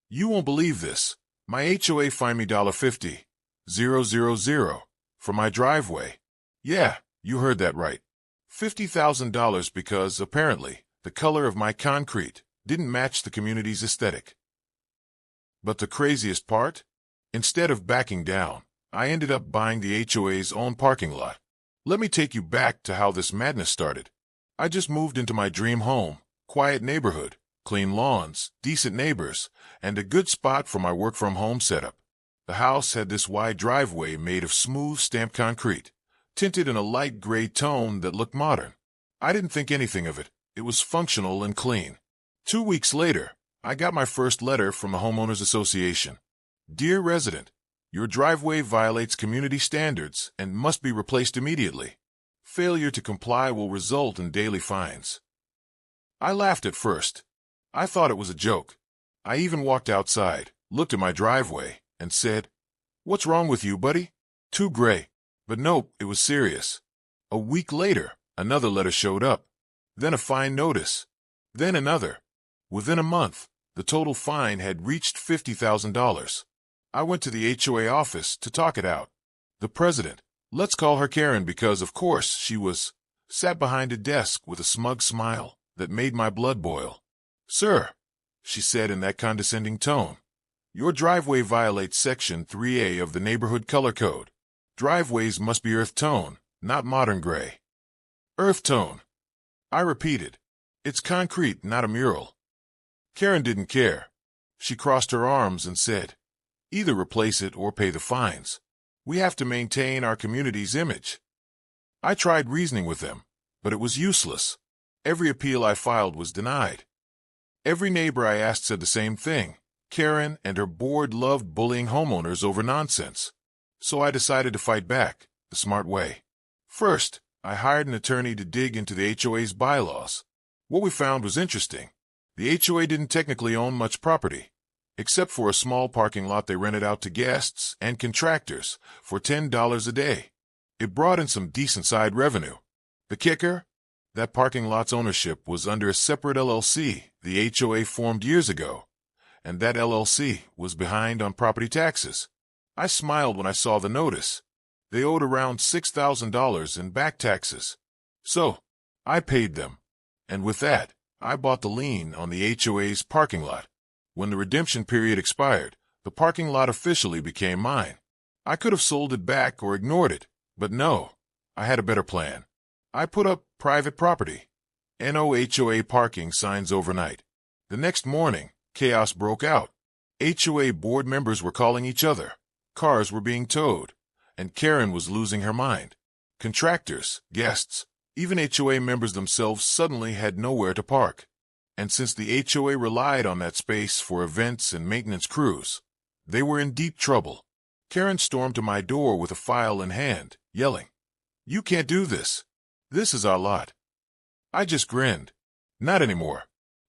You won't believe this. My HOA fined me $50,000 for my driveway. Yeah, you heard that right. $50,000 because, apparently, the color of my concrete didn't match the community's aesthetic. But the craziest part? Instead of backing down, I ended up buying the HOA's own parking lot. Let me take you back to how this madness started. I just moved into my dream home, quiet neighborhood, clean lawns, decent neighbors, and a good spot for my work-from-home setup. The house had this wide driveway made of smooth stamped concrete, tinted in a light gray tone that looked modern. I didn't think anything of it. It was functional and clean. 2 weeks later, I got my first letter from the Homeowners Association. Dear resident, your driveway violates community standards and must be replaced immediately. Failure to comply will result in daily fines. I laughed at first. I thought it was a joke. I even walked outside, looked at my driveway, and said, "What's wrong with you, buddy? Too gray." But nope, it was serious. A week later, another letter showed up. Then a fine notice. Then another. Within a month, the total fine had reached $50,000. I went to the HOA office to talk it out. The president, let's call her Karen because, of course, she was, sat behind a desk with a smug smile that made my blood boil. "Sir," she said in that condescending tone, "your driveway violates Section 3A of the Neighborhood Color Code. Driveways must be earth tone, not modern gray." Earth tone. I repeated. It's concrete, not a mural. Karen didn't care. She crossed her arms and said, "Either replace it or pay the fines. We have to maintain our community's image." I tried reasoning with them, but it was useless. Every appeal I filed was denied. Every neighbor I asked said the same thing. Karen and her board loved bullying homeowners over nonsense. So I decided to fight back, the smart way. First, I hired an attorney to dig into the HOA's bylaws. What we found was interesting. The HOA didn't technically own much property, except for a small parking lot they rented out to guests and contractors for $10 a day. It brought in some decent side revenue. The kicker? That parking lot's ownership was under a separate LLC the HOA formed years ago, and that LLC was behind on property taxes. I smiled when I saw the notice. They owed around $6,000 in back taxes. So, I paid them. And with that, I bought the lien on the HOA's parking lot. When the redemption period expired, the parking lot officially became mine. I could have sold it back or ignored it, but no, I had a better plan. I put up private property, no HOA parking signs overnight. The next morning, chaos broke out. HOA board members were calling each other. Cars were being towed, and Karen was losing her mind. Contractors, guests, even HOA members themselves suddenly had nowhere to park. And since the HOA relied on that space for events and maintenance crews, they were in deep trouble. Karen stormed to my door with a file in hand, yelling, "You can't do this. This is our lot." I just grinned. Not anymore.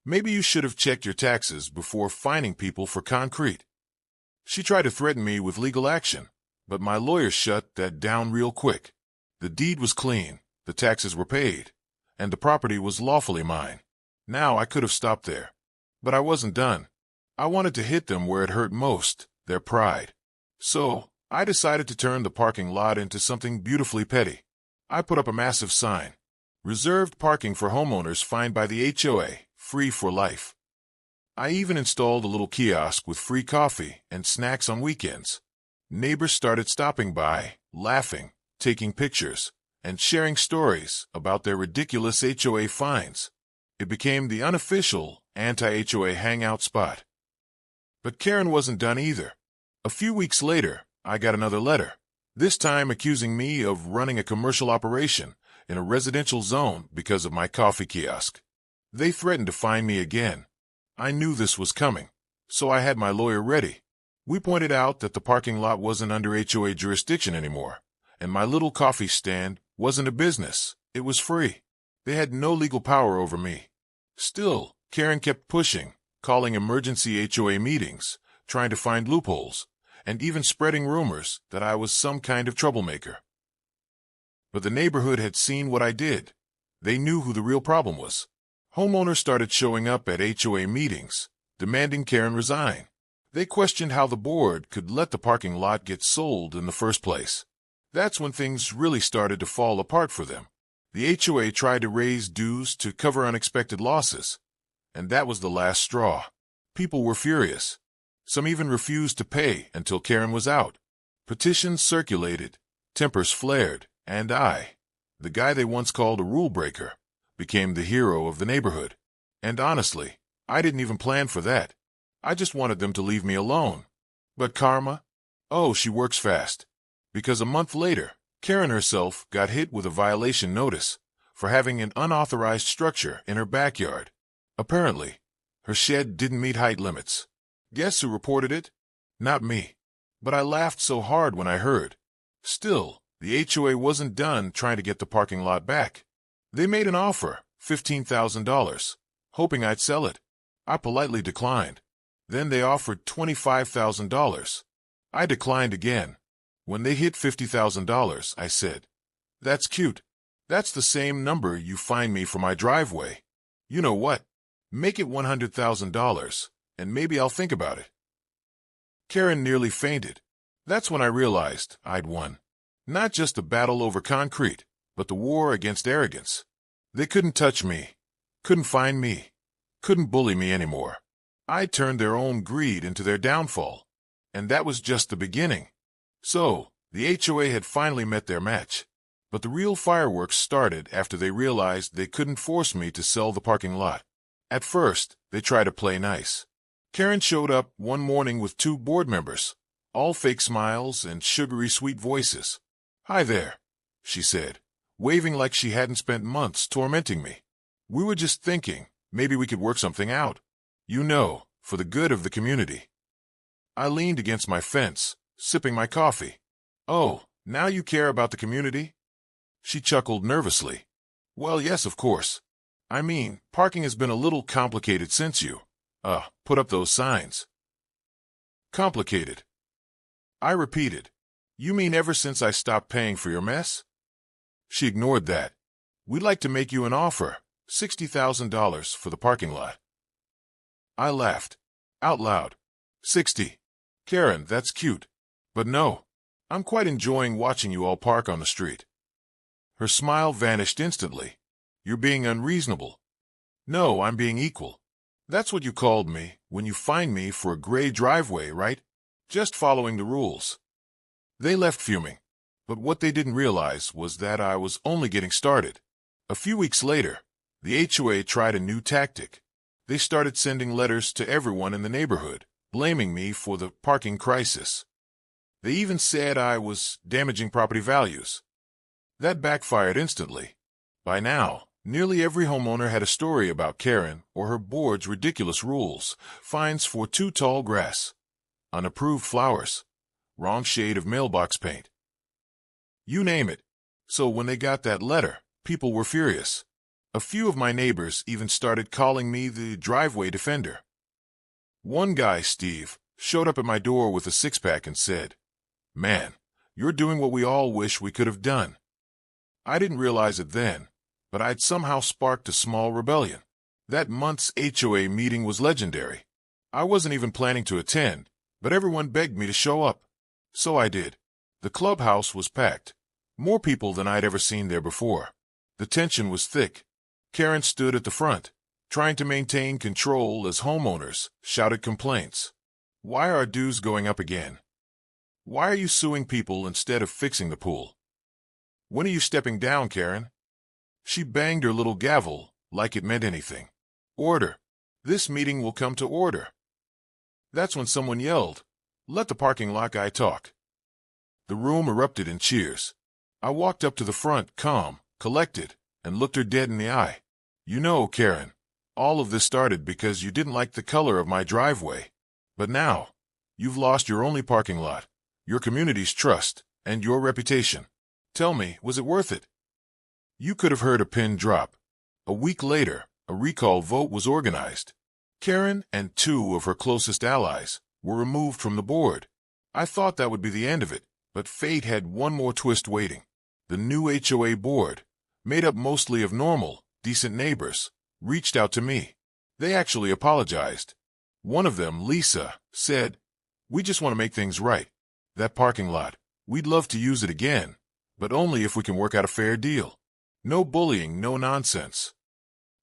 Maybe you should have checked your taxes before fining people for concrete. She tried to threaten me with legal action, but my lawyer shut that down real quick. The deed was clean, the taxes were paid, and the property was lawfully mine. Now I could have stopped there. But I wasn't done. I wanted to hit them where it hurt most, their pride. So, I decided to turn the parking lot into something beautifully petty. I put up a massive sign. Reserved parking for homeowners fined by the HOA, free for life. I even installed a little kiosk with free coffee and snacks on weekends. Neighbors started stopping by, laughing, taking pictures, and sharing stories about their ridiculous HOA fines. It became the unofficial anti-HOA hangout spot. But Karen wasn't done either. A few weeks later, I got another letter, this time accusing me of running a commercial operation in a residential zone because of my coffee kiosk. They threatened to fine me again. I knew this was coming, so I had my lawyer ready. We pointed out that the parking lot wasn't under HOA jurisdiction anymore, and my little coffee stand wasn't a business, it was free. They had no legal power over me. Still, Karen kept pushing, calling emergency HOA meetings, trying to find loopholes, and even spreading rumors that I was some kind of troublemaker. But the neighborhood had seen what I did. They knew who the real problem was. Homeowners started showing up at HOA meetings, demanding Karen resign. They questioned how the board could let the parking lot get sold in the first place. That's when things really started to fall apart for them. The HOA tried to raise dues to cover unexpected losses, and that was the last straw. People were furious. Some even refused to pay until Karen was out. Petitions circulated, tempers flared, and I, the guy they once called a rule breaker, became the hero of the neighborhood. And honestly, I didn't even plan for that. I just wanted them to leave me alone. But karma? Oh, she works fast. Because a month later, Karen herself got hit with a violation notice for having an unauthorized structure in her backyard. Apparently, her shed didn't meet height limits. Guess who reported it? Not me. But I laughed so hard when I heard. Still, the HOA wasn't done trying to get the parking lot back. They made an offer, $15,000, hoping I'd sell it. I politely declined. Then they offered $25,000. I declined again. When they hit $50,000, I said, "That's cute. That's the same number you fined me for my driveway. You know what? Make it $100,000, and maybe I'll think about it." Karen nearly fainted. That's when I realized I'd won. Not just a battle over concrete, but the war against arrogance. They couldn't touch me, couldn't find me, couldn't bully me anymore. I turned their own greed into their downfall. And that was just the beginning. So, the HOA had finally met their match. But the real fireworks started after they realized they couldn't force me to sell the parking lot. At first, they tried to play nice. Karen showed up one morning with 2 board members, all fake smiles and sugary sweet voices. "Hi there," she said, waving like she hadn't spent months tormenting me. "We were just thinking, maybe we could work something out. You know, for the good of the community." I leaned against my fence, sipping my coffee. "Oh, now you care about the community?" She chuckled nervously. "Well, yes, of course. I mean, parking has been a little complicated since you, put up those signs." "Complicated?" I repeated. "You mean ever since I stopped paying for your mess?" She ignored that. "We'd like to make you an offer, $60,000 for the parking lot." I laughed. Out loud. 60. Karen, that's cute. But no, I'm quite enjoying watching you all park on the street." Her smile vanished instantly. "You're being unreasonable." "No, I'm being equal. That's what you called me when you fined me for a gray driveway, right? Just following the rules." They left fuming. But what they didn't realize was that I was only getting started. A few weeks later, the HOA tried a new tactic. They started sending letters to everyone in the neighborhood, blaming me for the parking crisis. They even said I was damaging property values. That backfired instantly. By now, nearly every homeowner had a story about Karen or her board's ridiculous rules: fines for too tall grass, unapproved flowers, wrong shade of mailbox paint. You name it. So when they got that letter, people were furious. A few of my neighbors even started calling me the driveway defender. One guy, Steve, showed up at my door with a six-pack and said, "Man, you're doing what we all wish we could have done." I didn't realize it then, but I'd somehow sparked a small rebellion. That month's HOA meeting was legendary. I wasn't even planning to attend, but everyone begged me to show up. So I did. The clubhouse was packed. More people than I'd ever seen there before. The tension was thick. Karen stood at the front, trying to maintain control as homeowners shouted complaints. "Why are our dues going up again? Why are you suing people instead of fixing the pool? When are you stepping down, Karen?" She banged her little gavel like it meant anything. "Order. This meeting will come to order." That's when someone yelled, "Let the parking lot guy talk." The room erupted in cheers. I walked up to the front, calm, collected, and looked her dead in the eye. "You know, Karen, all of this started because you didn't like the color of my driveway. But now, you've lost your only parking lot, your community's trust, and your reputation. Tell me, was it worth it?" You could have heard a pin drop. A week later, a recall vote was organized. Karen and 2 of her closest allies were removed from the board. I thought that would be the end of it, but fate had one more twist waiting. The new HOA board, made up mostly of normal, decent neighbors, reached out to me. They actually apologized. One of them, Lisa, said, We just want to make things right. That parking lot, we'd love to use it again, but only if we can work out a fair deal. No bullying, no nonsense.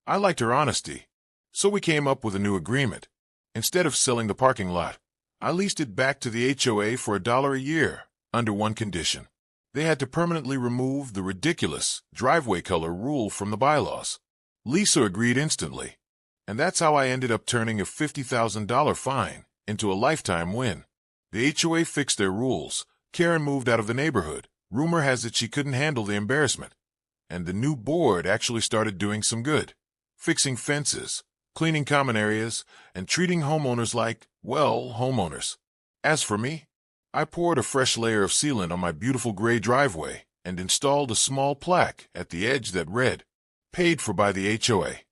I liked her honesty, so we came up with a new agreement. Instead of selling the parking lot, I leased it back to the HOA for $1 a year, under one condition. They had to permanently remove the ridiculous driveway color rule from the bylaws. Lisa agreed instantly, and that's how I ended up turning a $50,000 fine into a lifetime win. The HOA fixed their rules. Karen moved out of the neighborhood. Rumor has it she couldn't handle the embarrassment. And the new board actually started doing some good. Fixing fences, cleaning common areas, and treating homeowners like, well, homeowners. As for me, I poured a fresh layer of sealant on my beautiful gray driveway and installed a small plaque at the edge that read, "Paid for by the HOA."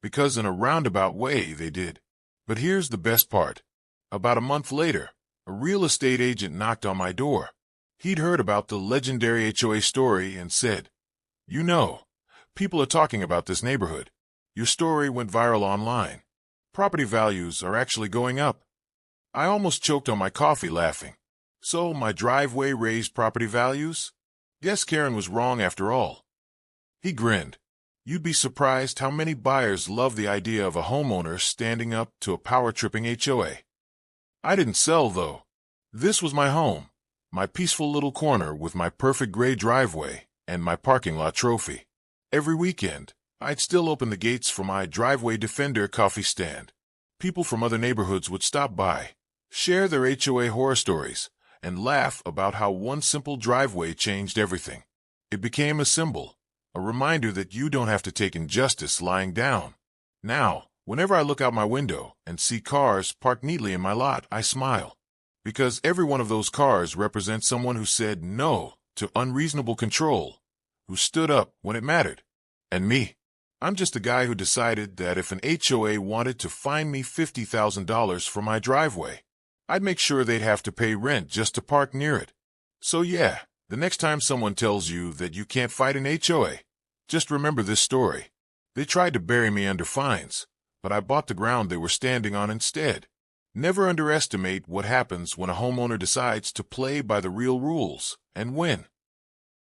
Because in a roundabout way they did. But here's the best part. About a month later, a real estate agent knocked on my door. He'd heard about the legendary HOA story and said, "You know, people are talking about this neighborhood. Your story went viral online. Property values are actually going up." I almost choked on my coffee laughing. So my driveway raised property values? Guess Karen was wrong after all. He grinned. You'd be surprised how many buyers love the idea of a homeowner standing up to a power-tripping HOA. I didn't sell, though. This was my home, my peaceful little corner with my perfect gray driveway and my parking lot trophy. Every weekend, I'd still open the gates for my driveway defender coffee stand. People from other neighborhoods would stop by, share their HOA horror stories, and laugh about how one simple driveway changed everything. It became a symbol, a reminder that you don't have to take injustice lying down. Now, whenever I look out my window and see cars parked neatly in my lot, I smile. Because every one of those cars represents someone who said no to unreasonable control, who stood up when it mattered. And me, I'm just a guy who decided that if an HOA wanted to fine me $50,000 for my driveway, I'd make sure they'd have to pay rent just to park near it. So yeah, the next time someone tells you that you can't fight an HOA, just remember this story. They tried to bury me under fines, but I bought the ground they were standing on instead. Never underestimate what happens when a homeowner decides to play by the real rules and win.